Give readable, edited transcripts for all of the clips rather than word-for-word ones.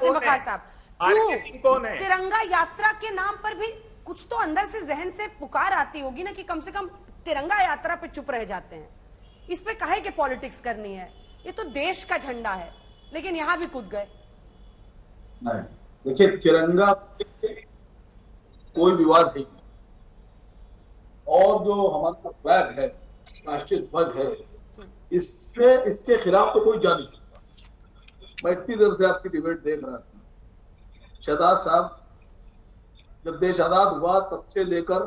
आसिम वकार साहब, आरके सिंह कौन है? तिरंगा यात्रा के नाम पर भी कुछ तो अंदर से जहन से पुकार आती होगी ना कि कम से कम तिरंगा यात्रा पे चुप रह जाते हैं, इस पे काहे के पॉलिटिक्स करनी है, ये तो देश का झंडा है, लेकिन यहां भी कूद गए। नहीं, देखिए तिरंगा कोई विवाद नहीं, और जो हमारा फ्लैग है, राष्ट्रीय ध्वज है, इसके खिलाफ तो कोई जा नहीं सकता। मैं इतनी देर से आपकी डिबेट देख रहा था। शहजाद साहब, जब देश आजाद हुआ तब से लेकर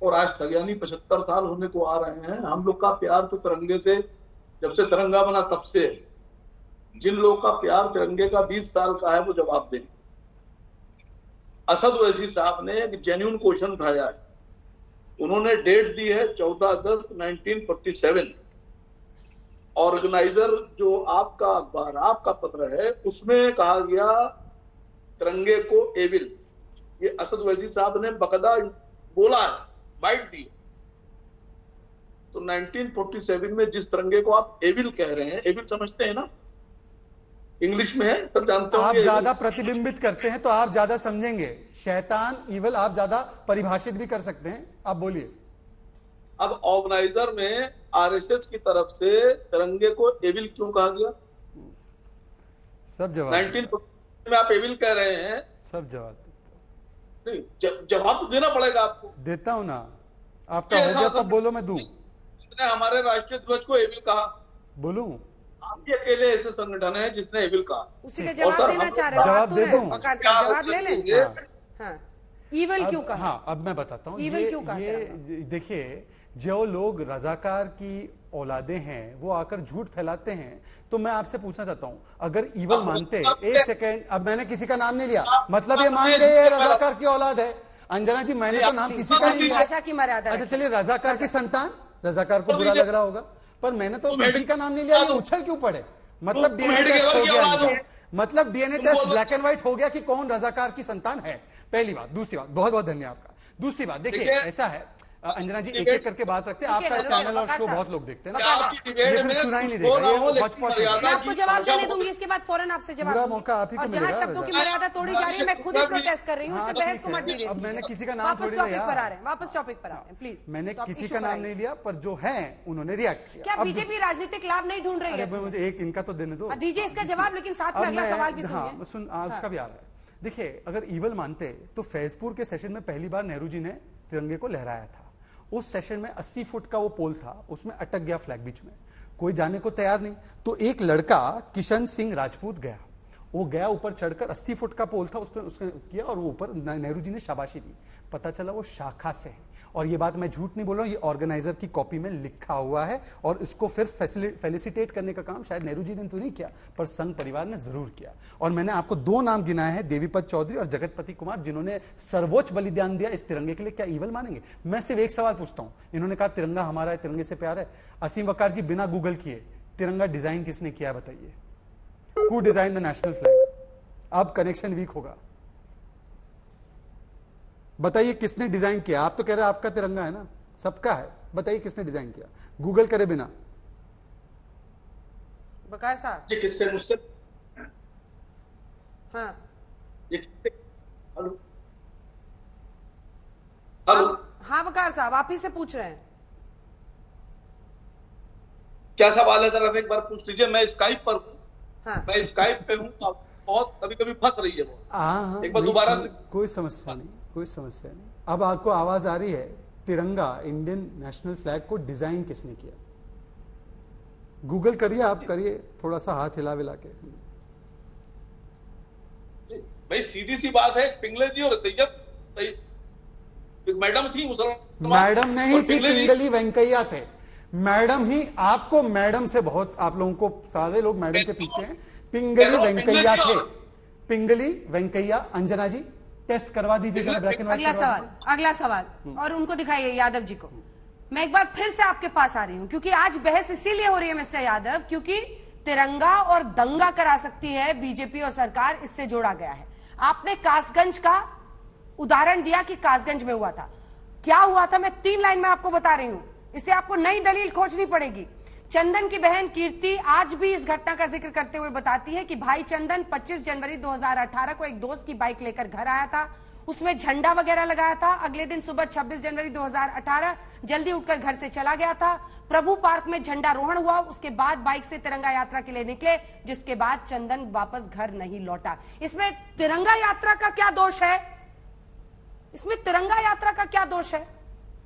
और आज तक यानी 75 साल होने को आ रहे हैं, हम लोग का प्यार तो तिरंगे से जब से तिरंगा बना तब से है। जिन लोगों का प्यार तिरंगे का 20 साल का है वो जवाब दें। असद ओवैसी साहब ने एक जेन्युइन क्वेश्चन उठाया है। उन्होंने डेट दी है 14 अगस्त 1947। ऑर्गेनाइजर जो आपका अखबार, आपका पत्र है, उसमें कहा गया तिरंगे को एविल। ये असद ओवैसी साहब ने बकायदा बोला है, बाइट दी। तो 1947 में जिस तिरंगे को आप एविल कह रहे हैं, एविल समझते हैं ना, इंग्लिश में है, सब जानते हैं। आप ज्यादा प्रतिबिंबित करते हैं तो आप ज्यादा समझेंगे। शैतान, ईवल आप ज्यादा परिभाषित भी कर सकते हैं। आप बोलिए। अब ऑर्गेनाइजर में आरएसएस की तरफ से तिरंगे को एविल क्यों कहा गया? सब जवाब 1947 में आप एविल कह रहे हैं, सब जवाब नहीं, जवाब तो देना पड़ेगा आपको। देता हूं ना, आपका हो गया तब बोलो, मैं दूं। जिसने हमारे राष्ट्रीय ध्वज को एविल कहा, बोलूं? आप ही अकेले ऐसे संगठन है जिसने एविल कहा। उसी का जवाब देना चाह रहे हो, जवाब दे दूं? वकार साहब जवाब ले लेंगे। हाँ, ईवल क्यों कहा? हाँ, अब मैं बताता हूँ। ईवल क्यों कहा? ये देखिए, जो लोग रजाकार की औलादे हैं वो आकर झूठ फैलाते हैं, तो मैं आपसे पूछना चाहता हूं, अगर ईवल मानते, एक सेकेंड, अब मैंने किसी का नाम नहीं लिया, मतलब ये मान गए ये रजाकार की औलाद है। अंजना जी, मैंने तो नाम किसी का नहीं लिया। भाषा की मर्यादा। अच्छा चलिए, रजाकार की संतान, रजाकार को बुरा लग रहा होगा, पर मैंने तो किसी का नाम नहीं लिया। ये उछल क्यों पड़े? मतलब डीएनए टेस्ट हो गया इनका। मतलब DNA test black and white हो गया कि कौन रजाकार की संतान है। पहली बात। दूसरी बात, बहुत बहुत धन्यवाद आपका। दूसरी बात, देखिए ऐसा है, अंजना जी एक एक करके बात रखते हैं। आपका चैनल और शो बहुत लोग देखते हैं ना, ये फिर सुनाई नहीं देगा, ये बचपच है। मैं आपको जवाब देने दूंगी, इसके बाद फौरन आपसे जवाब पूरा मौका आप ही को और जहां मिलेगा। शब्दों की मर्यादा तोड़ी जा रही है, मैं खुद ही प्रोटेस्ट कर रही हूँ, इससे बहस को मत दीजिए। अब मैंने किसी का नाम वापस थोड़ी टॉपिक लिया, पर आ रहे हैं, वापस टॉपिक पर आ रहे हैं, प्लीज। मैंने किसी का नाम नहीं लिया, पर जो है उन्होंने रिएक्ट किया। क्या बीजेपी राजनीतिक लाभ नहीं ढूंढ रही है? मुझे एक इनका तो देने दो, दीजिए इसका जवाब, लेकिन साथ में अगला सवाल भी सुनिए। सुन, उसका भी आ रहा है। देखिए, अगर ईवल मानते तो फैजपुर के सेशन में पहली बार नेहरू जी ने तिरंगे को लहराया था। उस सेशन में 80 फुट का वो पोल था, उसमें अटक गया फ्लैग बीच में, कोई जाने को तैयार नहीं। तो एक लड़का किशन सिंह राजपूत गया, वो गया ऊपर चढ़कर 80 फुट का पोल था, उसने किया और वो ऊपर नेहरू जी ने शाबाशी दी। पता चला वो शाखा से है, और ये बात मैं झूठ नहीं बोल रहा हूं, ये ऑर्गेनाइजर की कॉपी में लिखा हुआ है। और इसको फिर फेलिसिटेट करने का काम शायद नेहरू जी ने तो नहीं किया, पर संघ परिवार ने जरूर किया। और मैंने आपको दो नाम गिनाए हैं, देवीपत चौधरी और जगतपति कुमार, जिन्होंने सर्वोच्च बलिदान दिया इस तिरंगे के लिए। क्या ईवल मानेंगे? मैं सिर्फ एक सवाल पूछता हूं, इन्होंने कहा तिरंगा हमारा है, तिरंगे से प्यार है। असीम वकार जी, बिना गूगल किए तिरंगा डिजाइन किसने किया बताइए? Who design the national flag? अब कनेक्शन वीक होगा, बताइए किसने डिजाइन किया? आप तो कह रहे हैं आपका तिरंगा है ना, सबका है, बताइए किसने डिजाइन किया? गूगल करे बिना। वकार साहब, ये किससे? मुझसे? हाँ, ये किससे? हेलो हेलो, हाँ वकार साहब, आप ही से पूछ रहे हैं। क्या सवाल है जरा एक बार पूछ लीजिए। मैं स्काइप पर हूँ। हाँ, मैं स्काइप पे हूँ, बहुत कभी कभी फंस रही है वो। हाँ, एक बार दोबारा। कोई समस्या नहीं, कोई समस्या नहीं। अब आपको आवाज आ रही है, तिरंगा इंडियन नेशनल फ्लैग को डिजाइन किसने किया? गूगल करिए, आप करिए, थोड़ा सा हाथ हिला विला के। भाई सीधी सी बात है, पिंगले जी और तैयब मैडम थी मुसलमान। मैडम नहीं थी, पिंगली वेंकैया थे। मैडम ही, आपको मैडम से बहुत, आप लोगों को सारे लोग मैडम के पीछे हैं। पिंगली वेंकैया थे, पिंगली वेंकैया। अंजना जी टेस्ट करवा दीजिए जरा, ब्लैक एंड व्हाइट। अगला सवाल और उनको दिखाइए, यादव जी को। मैं एक बार फिर से आपके पास आ रही हूं, क्योंकि आज बहस इसीलिए हो रही है मिस्टर यादव, क्योंकि तिरंगा और दंगा करा सकती है बीजेपी और सरकार, इससे जोड़ा गया है। आपने कासगंज का उदाहरण दिया कि कासगंज में हुआ था, क्या हुआ था मैं 3 लाइन में आपको बता रही हूं, इससे आपको नई दलील खोजनी पड़ेगी। चंदन की बहन कीर्ति आज भी इस घटना का जिक्र करते हुए बताती है कि भाई चंदन 25 जनवरी 2018 को एक दोस्त की बाइक लेकर घर आया था, उसमें झंडा वगैरह लगाया था। अगले दिन सुबह 26 जनवरी 2018 जल्दी उठकर घर से चला गया था। प्रभु पार्क में झंडारोहण हुआ, उसके बाद बाइक से तिरंगा यात्रा के लिए निकले, जिसके बाद चंदन वापस घर नहीं लौटा। इसमें तिरंगा यात्रा का क्या दोष है? इसमें तिरंगा यात्रा का क्या दोष है?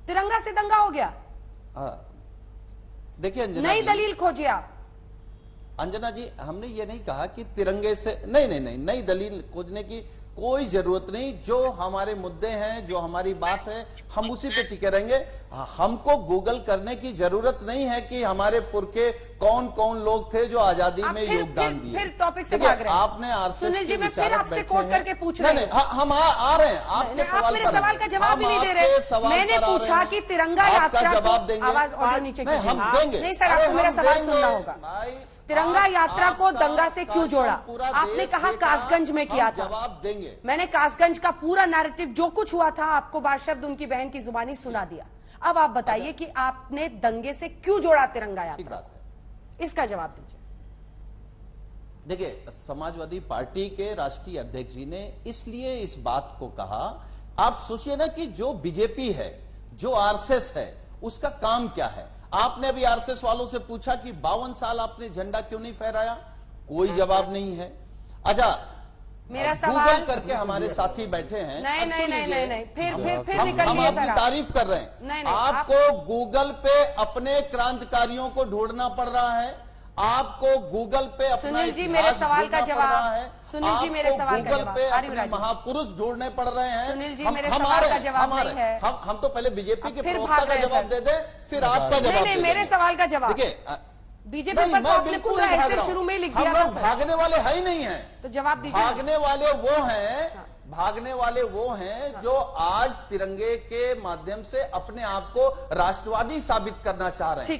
तिरंगा से दंगा हो गया। देखिए अंजना नई जी, दलील खोजिए आप। अंजना जी, हमने ये नहीं कहा कि तिरंगे से नहीं नई दलील खोजने की कोई जरूरत नहीं। जो हमारे मुद्दे हैं, जो हमारी बात है, हम उसी पे टिके रहेंगे। हमको गूगल करने की जरूरत नहीं है कि हमारे पुरखे कौन कौन लोग थे जो आजादी में योगदान दिए। फिर टॉपिक से भाग रहे हैं। आपने आरएसएस सुनील जी, के मैं फिर विचारक आपसे बैठे कोट हैं। करके पूछ रहे हैं। हम आ रहे हैं आपके आप सवाल मेरे पर। सवाल का जवाब हम भी नहीं दे आपके रहे। सवाल मैंने पर आ रहे पूछा हैं। कि तिरंगा आपका यात्रा जवाब को देंगे। आवाज ऑडियो नीचे नहीं, कीजिए। हम देंगे। नहीं सर, अरे आपको मेरा हम सवाल देंगे। सुनना होगा। भाई, तिरंगा यात्रा को आपका दंगा से क्यों जोड़ा? पूरा आपने देश कहा देखा, कासगंज में किया हम था। जवाब देंगे। मैंने कासगंज का पूरा नैरेटिव जो कुछ हुआ था आपको बाशब्द उनकी बहन की जुबानी सुना दिया। अब आप बताइए कि आपने दंगे से क्यों जोड़ा तिरंगा ठीक यात्रा? बात है। इसका जवाब दीजिए। देखिए, समाजवादी पार्टी के राष्ट्रीय अध्यक्ष जी ने इसलिए इस बात को कहा। आप सोचिए ना कि जो बीजेपी है, जो आरएसएस है, उसका काम क्या है? आपने अभी आरएसएस वालों से पूछा कि 52 साल आपने झंडा क्यों नहीं फहराया? कोई जवाब नहीं है। अच्छा, मेरा गूगल सवाल करके हमारे साथी बैठे हैं। नहीं अब नहीं सुन नहीं लीजिए। नहीं फिर हम निकलिए आपकी सर। तारीफ कर रहे नहीं, हैं। नहीं, आपको गूगल पे अपने क्रांतिकारियों को ढूंढना पड़ रहा है। आपको गूगल पे अपना सुनील जी, इतिहास मेरे सवाल का ढूंढना पड़ जवाब। रहा है। सुनील जी, मेरे आपको सवाल का गूगल जवाब। पे आर्य अपने राजू। महापुरुष ढूंढने पड़ रहे हैं। सुनील जी, हम- मेरे हम सवाल आ रहे का हैं, जवाब हम आ नहीं रहे हैं। है। हम तो पहले बीजेपी के फिर प्रवक्ता भाग का रहे हैं जवाब सर। दे दें, फिर आपका जवाब नहीं, दे मेरे देंगे। सवाल का जवाब। देखिए, बीजेपी नहीं, पर तो मैं आपने बिल्कुल पूरा नहीं भाग ऐसे रहा हूं। शुरू में ही लिख हम दिया था लोग सर। भागने वाले है ही नहीं है। तो जवाब दीजिए। भागने वाले वो हैं, भागने वाले वो हैं जो आज तिरंगे के माध्यम से अपने आप को राष्ट्रवादी साबित करना चाह रहे हैं।